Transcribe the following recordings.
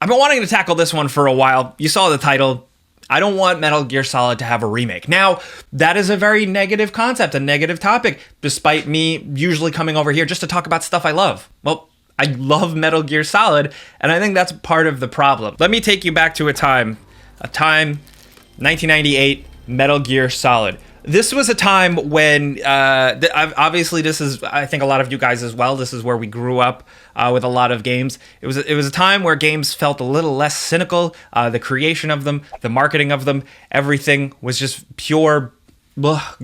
I've been wanting to tackle this one for a while. You saw the title. I don't want Metal Gear Solid to have a remake. Now, that is a very negative concept, a negative topic, despite me usually coming over here just to talk about stuff I love. Well, I love Metal Gear Solid, and I think that's part of the problem. Let me take you back to a time, 1998, Metal Gear Solid. This was a time when, obviously this is, I think a lot of you guys as well, this is where we grew up with a lot of games. It was a time where games felt a little less cynical. The creation of them, the marketing of them, everything was just pure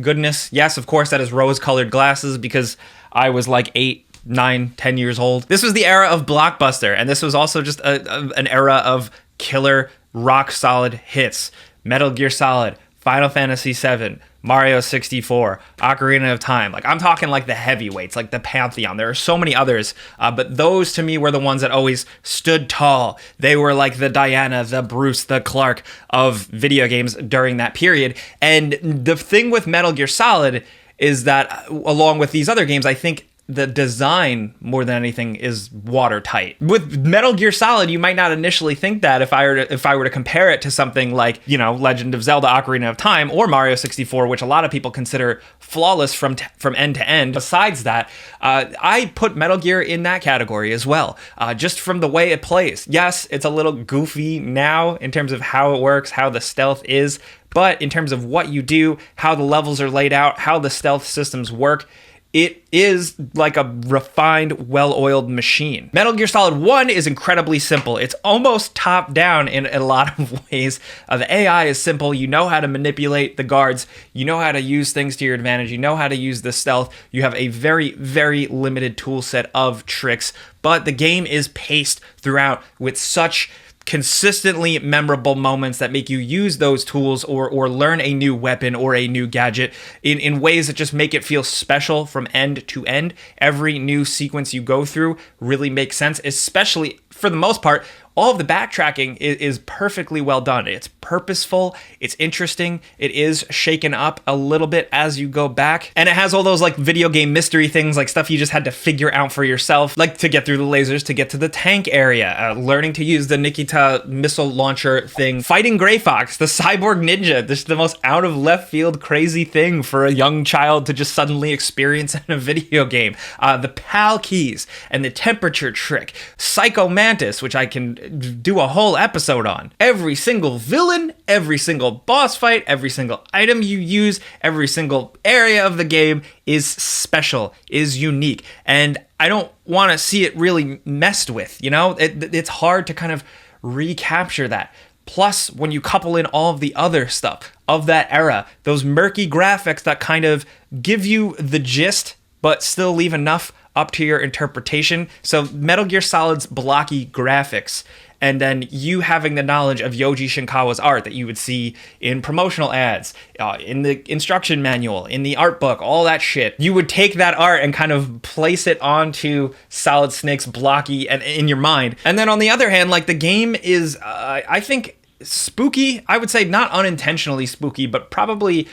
goodness. Yes, of course, that is rose-colored glasses because I was like 8, 9, 10 years old. This was the era of Blockbuster, and this was also just an era of killer, rock-solid hits. Metal Gear Solid, Final Fantasy VII, Mario 64, Ocarina of Time. Like, I'm talking like the heavyweights, like the Pantheon. There are so many others, but those to me were the ones that always stood tall. They were like the Diana, the Bruce, the Clark of video games during that period. And the thing with Metal Gear Solid is that, along with these other games, I think the design, more than anything, is watertight. With Metal Gear Solid, you might not initially think that if I were to compare it to something like, you know, Legend of Zelda: Ocarina of Time or Mario 64, which a lot of people consider flawless from end to end. Besides that, I put Metal Gear in that category as well, just from the way it plays. Yes, it's a little goofy now in terms of how it works, how the stealth is, but in terms of what you do, how the levels are laid out, how the stealth systems work, it is like a refined, well-oiled machine. Metal Gear Solid 1 is incredibly simple. It's almost top-down in a lot of ways. The AI is simple. You know how to manipulate the guards. You know how to use things to your advantage. You know how to use the stealth. You have a very, very limited tool set of tricks. But the game is paced throughout with such consistently memorable moments that make you use those tools or learn a new weapon or a new gadget in ways that just make it feel special from end to end. Every new sequence you go through really makes sense, especially for the most part. All of the backtracking is perfectly well done. It's purposeful, it's interesting, it is shaken up a little bit as you go back, and it has all those like video game mystery things, like stuff you just had to figure out for yourself, like to get through the lasers, to get to the tank area, learning to use the Nikita missile launcher thing, fighting Gray Fox, the cyborg ninja. This is the most out of left field crazy thing for a young child to just suddenly experience in a video game. The PAL keys and the temperature trick, Psycho Mantis, which I can do a whole episode on. Every single villain, every single boss fight, every single item you use, every single area of the game is special, is unique, and I don't want to see it really messed with, you know? It's hard to kind of recapture that. Plus, when you couple in all of the other stuff of that era, those murky graphics that kind of give you the gist, but still leave enough up to your interpretation. So Metal Gear Solid's blocky graphics, and then you having the knowledge of Yoji Shinkawa's art that you would see in promotional ads, in the instruction manual, in the art book, all that shit. You would take that art and kind of place it onto Solid Snake's blocky and in your mind. And then on the other hand, like, the game is, I think, spooky. I would say not unintentionally spooky, but probably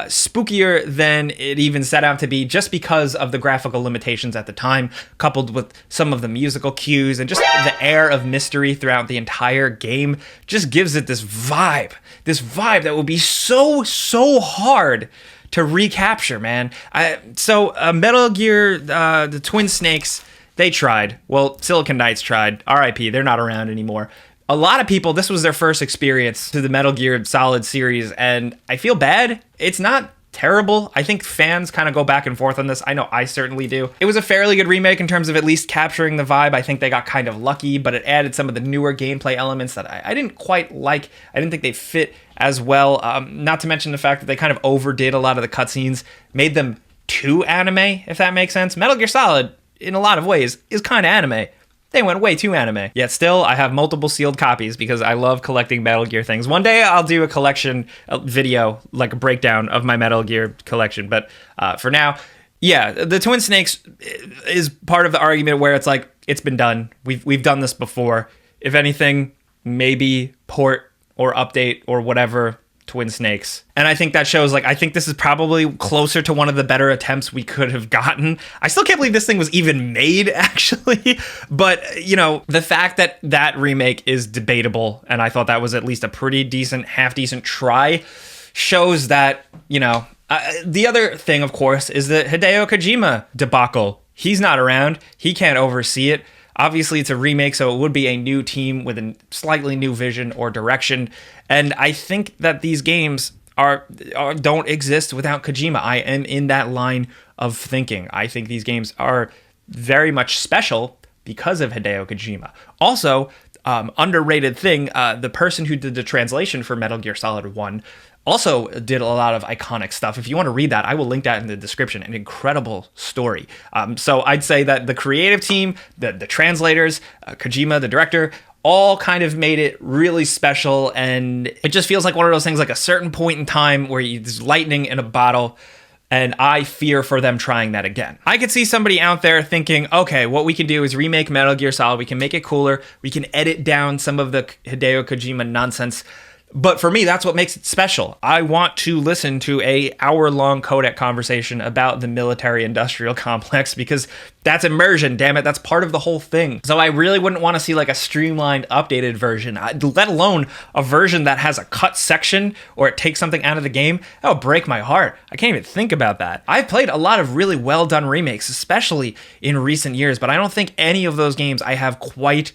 spookier than it even set out to be, just because of the graphical limitations at the time, coupled with some of the musical cues and just the air of mystery throughout the entire game just gives it this vibe that will be so hard to recapture, man. So Metal Gear, the Twin Snakes, they tried. Well, Silicon Knights tried. RIP, they're not around anymore. A lot of people, this was their first experience to the Metal Gear Solid series, and I feel bad. It's not terrible. I think fans kind of go back and forth on this. I know I certainly do. It was a fairly good remake in terms of at least capturing the vibe. I think they got kind of lucky, but it added some of the newer gameplay elements that I didn't quite like. I didn't think they fit as well. Not to mention the fact that they kind of overdid a lot of the cutscenes, made them too anime, if that makes sense. Metal Gear Solid, in a lot of ways, is kind of anime. They went way too anime. Yet still, I have multiple sealed copies because I love collecting Metal Gear things. One day, I'll do a collection video, like a breakdown of my Metal Gear collection. But for now, yeah, the Twin Snakes is part of the argument where it's like, it's been done. We've done this before. If anything, maybe port or update or whatever Twin Snakes. And I think that shows, like, I think this is probably closer to one of the better attempts we could have gotten. I still can't believe this thing was even made, actually. But, you know, the fact that that remake is debatable, and I thought that was at least a pretty decent, half-decent try, shows that, you know, the other thing, of course, is the Hideo Kojima debacle. He's not around. He can't oversee it. Obviously, it's a remake, so it would be a new team with a slightly new vision or direction. And I think that these games don't exist without Kojima. I am in that line of thinking. I think these games are very much special because of Hideo Kojima. Also, underrated thing, the person who did the translation for Metal Gear Solid 1 also did a lot of iconic stuff. If you want to read that, I will link that in the description. An incredible story. So I'd say that the creative team, the translators, Kojima, the director, all kind of made it really special. And it just feels like one of those things, like a certain point in time where there's lightning in a bottle. And I fear for them trying that again. I could see somebody out there thinking, okay, what we can do is remake Metal Gear Solid. We can make it cooler. We can edit down some of the Hideo Kojima nonsense. But for me, that's what makes it special. I want to listen to a hour-long codec conversation about the military-industrial complex because that's immersion, damn it. That's part of the whole thing. So I really wouldn't want to see like a streamlined, updated version, let alone a version that has a cut section or it takes something out of the game. That would break my heart. I can't even think about that. I've played a lot of really well-done remakes, especially in recent years, but I don't think any of those games I have quite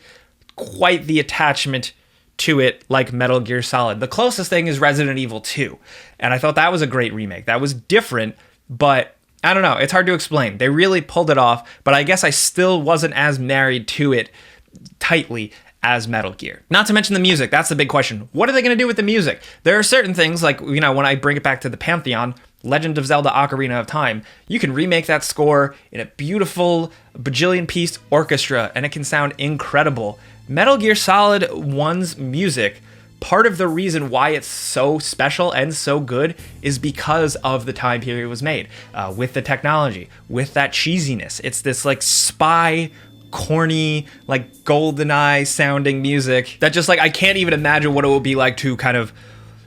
the attachment to it like Metal Gear Solid. The closest thing is Resident Evil 2, and I thought that was a great remake. That was different, but I don't know. It's hard to explain. They really pulled it off, but I guess I still wasn't as married to it tightly as Metal Gear. Not to mention the music. That's the big question. What are they going to do with the music? There are certain things, like, you know, when I bring it back to the Pantheon, Legend of Zelda Ocarina of Time, you can remake that score in a beautiful bajillion-piece orchestra, and it can sound incredible. Metal Gear Solid 1's music, part of the reason why it's so special and so good is because of the time period it was made, with the technology, with that cheesiness. It's this like spy, corny, like GoldenEye sounding music that just like, I can't even imagine what it would be like to kind of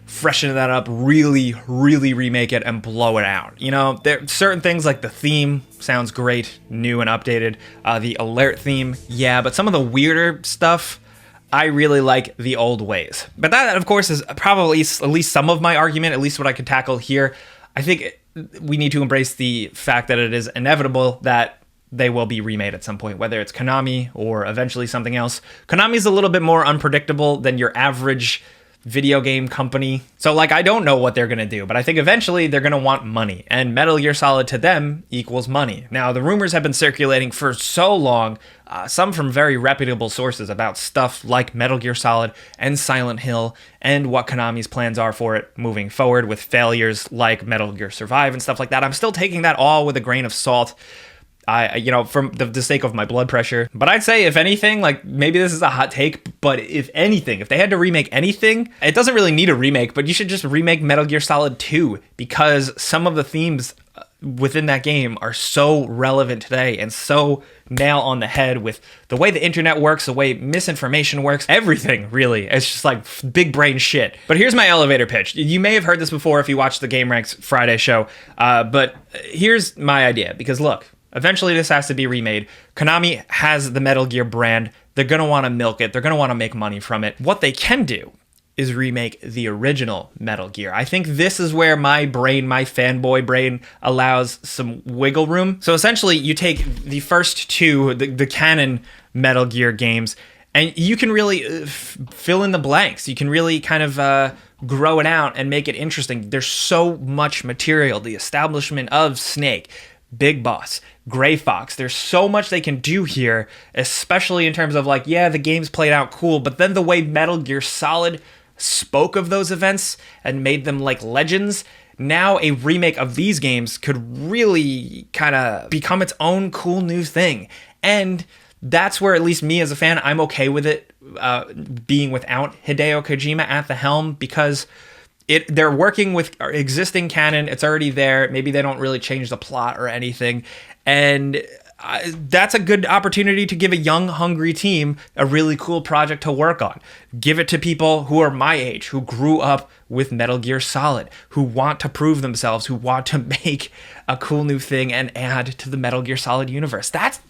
freshen that up, really remake it and blow it out. You know, there are certain things like the theme sounds great, new and updated. The alert theme, yeah, but some of the weirder stuff, I really like the old ways. But that, of course, is probably at least some of my argument, at least what I could tackle here. I think we need to embrace the fact that it is inevitable that they will be remade at some point, whether it's Konami or eventually something else. Konami's a little bit more unpredictable than your average video game company. So like, I don't know what they're going to do, but I think eventually they're going to want money, and Metal Gear Solid to them equals money. Now, the rumors have been circulating for so long, some from very reputable sources, about stuff like Metal Gear Solid and Silent Hill and what Konami's plans are for it moving forward with failures like Metal Gear Survive and stuff like that. I'm still taking that all with a grain of salt. You know, from the sake of my blood pressure. But I'd say, if anything, like, maybe this is a hot take, but if anything, if they had to remake anything, it doesn't really need a remake, but you should just remake Metal Gear Solid 2, because some of the themes within that game are so relevant today and so nail on the head with the way the internet works, the way misinformation works, everything, really. It's just like big brain shit. But here's my elevator pitch. You may have heard this before if you watched the Game Ranks Friday show, but here's my idea, because look, eventually this has to be remade. Konami has the Metal Gear brand. They're going to want to milk it. They're going to want to make money from it. What they can do is remake the original Metal Gear. I think this is where my brain, my fanboy brain, allows some wiggle room. So essentially, you take the first two, the canon Metal Gear games, and you can really fill in the blanks. You can really kind of grow it out and make it interesting. There's so much material. The establishment of Snake, Big Boss, Gray Fox. There's so much they can do here, especially in terms of like, yeah, the game's played out cool, but then the way Metal Gear Solid spoke of those events and made them like legends, now a remake of these games could really kind of become its own cool new thing. And that's where, at least me as a fan, I'm okay with it being without Hideo Kojima at the helm, because they're working with our existing canon. It's already there. Maybe they don't really change the plot or anything. And that's a good opportunity to give a young, hungry team a really cool project to work on. Give it to people who are my age, who grew up with Metal Gear Solid, who want to prove themselves, who want to make a cool new thing and add to the Metal Gear Solid universe. That's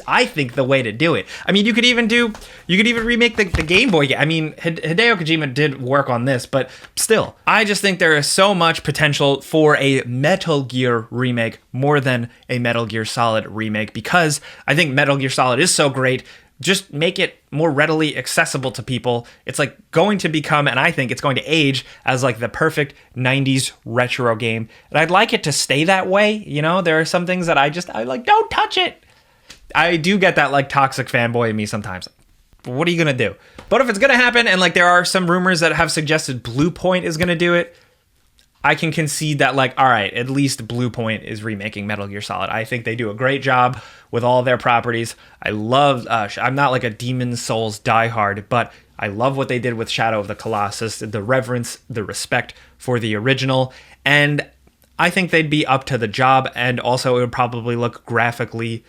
I think the way to do it. I mean, you could even remake the Game Boy game. I mean, Hideo Kojima did work on this, but still, I just think there is so much potential for a Metal Gear remake more than a Metal Gear Solid remake, because I think Metal Gear Solid is so great. Just make it more readily accessible to people. It's like going to become, and I think it's going to age as like the perfect 90s retro game. And I'd like it to stay that way. You know, there are some things that I like, don't touch it. I do get that like toxic fanboy in me sometimes. What are you going to do? But if it's going to happen, and like there are some rumors that have suggested Blue Point is going to do it, I can concede that, like, all right, at least Blue Point is remaking Metal Gear Solid. I think they do a great job with all their properties. I love, I'm not like a Demon's Souls diehard, but I love what they did with Shadow of the Colossus, the reverence, the respect for the original, and I think they'd be up to the job, and also it would probably look graphically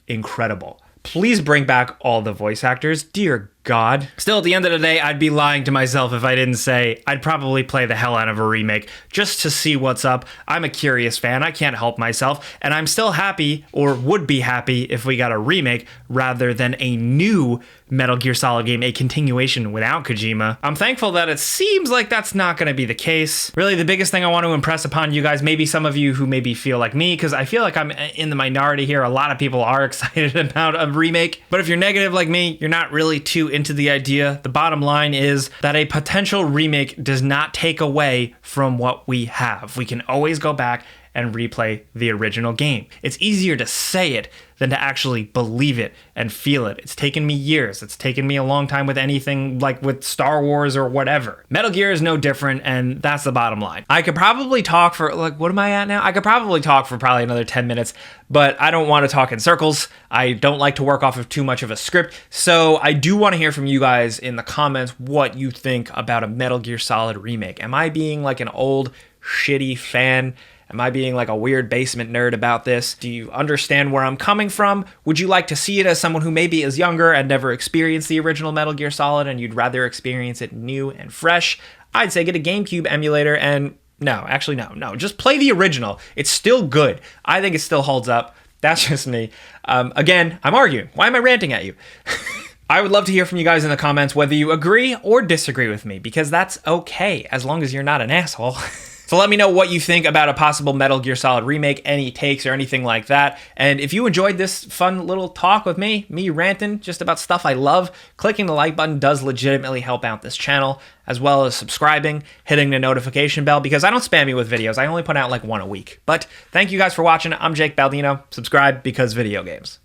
incredible. Please bring back all the voice actors, dear God. Still, at the end of the day, I'd be lying to myself if I didn't say I'd probably play the hell out of a remake just to see what's up. I'm a curious fan, I can't help myself, and I'm still happy, or would be happy, if we got a remake rather than a new Metal Gear Solid game, a continuation without Kojima. I'm thankful that it seems like that's not going to be the case. Really, the biggest thing I want to impress upon you guys, maybe some of you who maybe feel like me, because I feel like I'm in the minority here, a lot of people are excited about a remake, but if you're negative like me, you're not really too into the idea. The bottom line is that a potential remake does not take away from what we have. We can always go back and replay the original game. It's easier to say it than to actually believe it and feel it. It's taken me years. It's taken me a long time with anything like with Star Wars or whatever. Metal Gear is no different, and that's the bottom line. I could probably talk for, like, what am I at now? I could probably talk for probably another 10 minutes, but I don't want to talk in circles. I don't like to work off of too much of a script, so I do want to hear from you guys in the comments what you think about a Metal Gear Solid remake. Am I being like an old, shitty fan? Am I being like a weird basement nerd about this? Do you understand where I'm coming from? Would you like to see it as someone who maybe is younger and never experienced the original Metal Gear Solid and you'd rather experience it new and fresh? I'd say get a GameCube emulator and no, just play the original. It's still good. I think it still holds up. That's just me. Again, I'm arguing. Why am I ranting at you? I would love to hear from you guys in the comments whether you agree or disagree with me, because that's okay as long as you're not an asshole. So let me know what you think about a possible Metal Gear Solid remake, any takes or anything like that. And if you enjoyed this fun little talk with me ranting just about stuff I love, clicking the like button does legitimately help out this channel, as well as subscribing, hitting the notification bell, because I don't spam you with videos. I only put out like one a week. But thank you guys for watching. I'm Jake Baldino. Subscribe because video games.